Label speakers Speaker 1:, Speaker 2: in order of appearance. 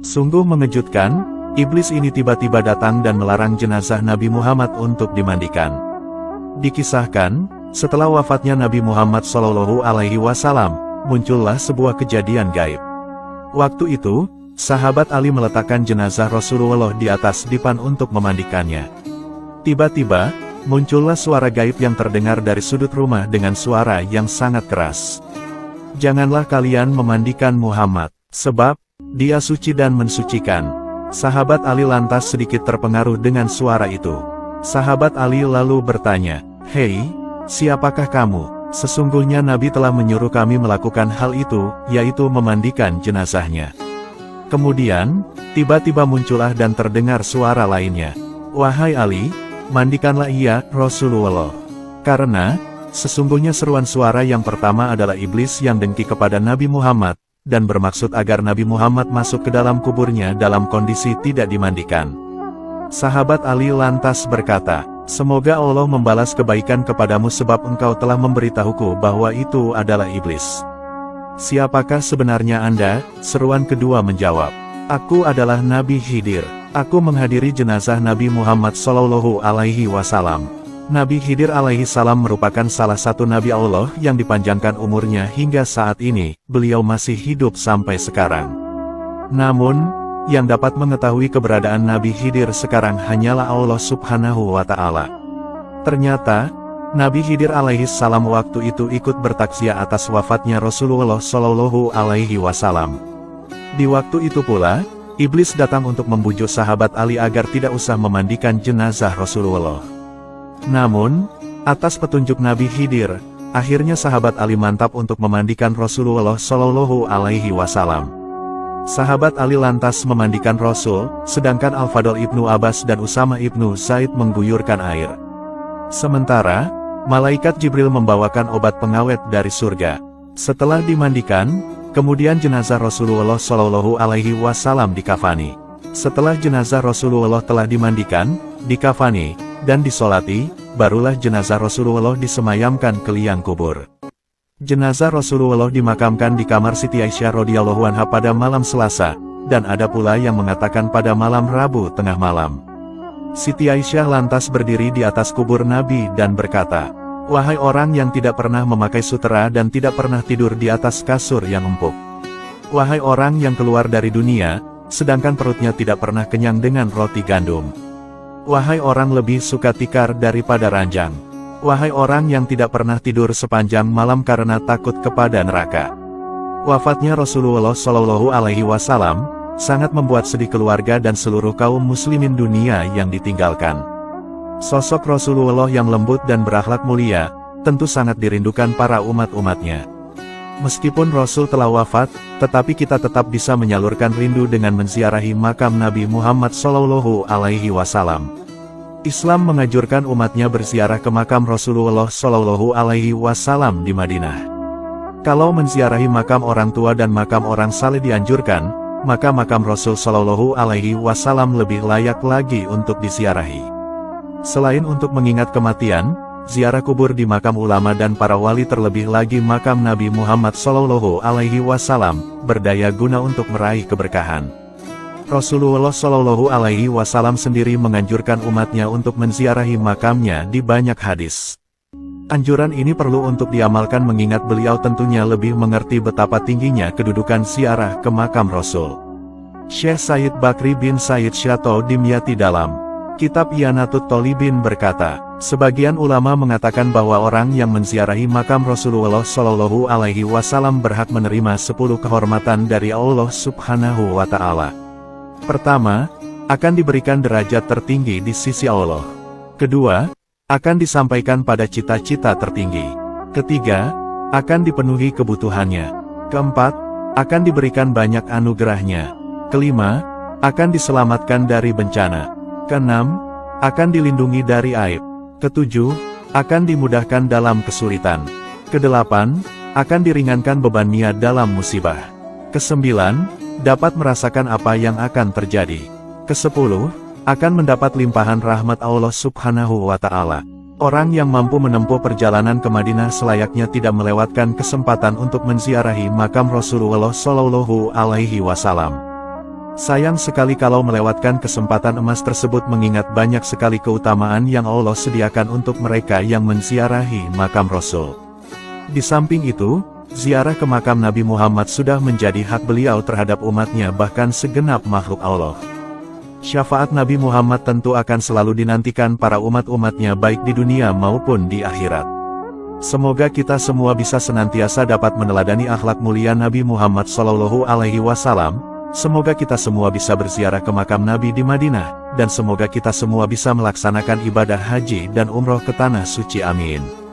Speaker 1: Sungguh mengejutkan, iblis ini tiba-tiba datang dan melarang jenazah Nabi Muhammad untuk dimandikan. Dikisahkan, setelah wafatnya Nabi Muhammad SAW, muncullah sebuah kejadian gaib. Waktu itu, sahabat Ali meletakkan jenazah Rasulullah di atas dipan untuk memandikannya. Tiba-tiba, muncullah suara gaib yang terdengar dari sudut rumah dengan suara yang sangat keras. "Janganlah kalian memandikan Muhammad, sebab dia suci dan mensucikan." Sahabat Ali lantas sedikit terpengaruh dengan suara itu. Sahabat Ali lalu bertanya, "Hei, siapakah kamu? Sesungguhnya Nabi telah menyuruh kami melakukan hal itu, yaitu memandikan jenazahnya." Kemudian, tiba-tiba muncullah dan terdengar suara lainnya. "Wahai Ali, mandikanlah ia, Rasulullah. Karena, sesungguhnya seruan suara yang pertama adalah iblis yang dengki kepada Nabi Muhammad, dan bermaksud agar Nabi Muhammad masuk ke dalam kuburnya dalam kondisi tidak dimandikan." Sahabat Ali lantas berkata, "Semoga Allah membalas kebaikan kepadamu sebab engkau telah memberitahuku bahwa itu adalah iblis. Siapakah sebenarnya Anda?" Seruan kedua menjawab, "Aku adalah Nabi Khidir. Aku menghadiri jenazah Nabi Muhammad SAW. Nabi Khidir alaihi salam merupakan salah satu Nabi Allah yang dipanjangkan umurnya hingga saat ini, beliau masih hidup sampai sekarang. Namun, yang dapat mengetahui keberadaan Nabi Khidir sekarang hanyalah Allah Subhanahu wa Ta'ala." Ternyata, Nabi Khidir alaihi salam waktu itu ikut bertaksiah atas wafatnya Rasulullah SAW. Di waktu itu pula, iblis datang untuk membujuk sahabat Ali agar tidak usah memandikan jenazah Rasulullah. Namun, atas petunjuk Nabi Khidir, akhirnya sahabat Ali mantap untuk memandikan Rasulullah SAW. Sahabat Ali lantas memandikan Rasul, sedangkan Al-Fadl ibnu Abbas dan Usama ibnu Zaid mengguyurkan air. Sementara, malaikat Jibril membawakan obat pengawet dari surga. Setelah dimandikan, kemudian jenazah Rasulullah SAW dikafani. Setelah jenazah Rasulullah telah dimandikan, dikafani, dan disolati, barulah jenazah Rasulullah disemayamkan ke liang kubur. Jenazah Rasulullah dimakamkan di kamar Siti Aisyah radhiyallahu anha pada malam Selasa, dan ada pula yang mengatakan pada malam Rabu tengah malam. Siti Aisyah lantas berdiri di atas kubur Nabi dan berkata, "Wahai orang yang tidak pernah memakai sutera dan tidak pernah tidur di atas kasur yang empuk. Wahai orang yang keluar dari dunia, sedangkan perutnya tidak pernah kenyang dengan roti gandum. Wahai orang lebih suka tikar daripada ranjang. Wahai orang yang tidak pernah tidur sepanjang malam karena takut kepada neraka." Wafatnya Rasulullah SAW sangat membuat sedih keluarga dan seluruh kaum muslimin dunia yang ditinggalkan. Sosok Rasulullah yang lembut dan berakhlak mulia, tentu sangat dirindukan para umat-umatnya. Meskipun Rasul telah wafat, tetapi kita tetap bisa menyalurkan rindu dengan menziarahi makam Nabi Muhammad SAW. Islam mengajurkan umatnya berziarah ke makam Rasulullah SAW di Madinah. Kalau menziarahi makam orang tua dan makam orang saleh dianjurkan, maka makam Rasul SAW lebih layak lagi untuk diziarahi. Selain untuk mengingat kematian, ziarah kubur di makam ulama dan para wali terlebih lagi makam Nabi Muhammad SAW, berdaya guna untuk meraih keberkahan. Rasulullah SAW sendiri menganjurkan umatnya untuk menziarahi makamnya di banyak hadis. Anjuran ini perlu untuk diamalkan mengingat beliau tentunya lebih mengerti betapa tingginya kedudukan ziarah ke makam Rasul. Syekh Said Bakri bin Said Syato Dimyati dalam kitab Ianatut Tolibin berkata, sebagian ulama mengatakan bahwa orang yang menziarahi makam Rasulullah SAW berhak menerima 10 kehormatan dari Allah Subhanahu wa Ta'ala. Pertama, akan diberikan derajat tertinggi di sisi Allah. Kedua, akan disampaikan pada cita-cita tertinggi. Ketiga, akan dipenuhi kebutuhannya. Keempat, akan diberikan banyak anugerahnya. Kelima, akan diselamatkan dari bencana. Keenam, akan dilindungi dari aib. Ketujuh, akan dimudahkan dalam kesulitan. Kedelapan, akan diringankan bebannya dalam musibah. Kesembilan, dapat merasakan apa yang akan terjadi. Kesepuluh, akan mendapat limpahan rahmat Allah Subhanahu wa Ta'ala. Orang yang mampu menempuh perjalanan ke Madinah selayaknya tidak melewatkan kesempatan untuk menziarahi makam Rasulullah SAW. Sayang sekali kalau melewatkan kesempatan emas tersebut mengingat banyak sekali keutamaan yang Allah sediakan untuk mereka yang menziarahi makam Rasul. Di samping itu, ziarah ke makam Nabi Muhammad sudah menjadi hak beliau terhadap umatnya bahkan segenap makhluk Allah. Syafaat Nabi Muhammad tentu akan selalu dinantikan para umat-umatnya baik di dunia maupun di akhirat. Semoga kita semua bisa senantiasa dapat meneladani akhlak mulia Nabi Muhammad SAW. Semoga kita semua bisa berziarah ke makam Nabi di Madinah, dan semoga kita semua bisa melaksanakan ibadah haji dan umroh ke tanah suci. Amin.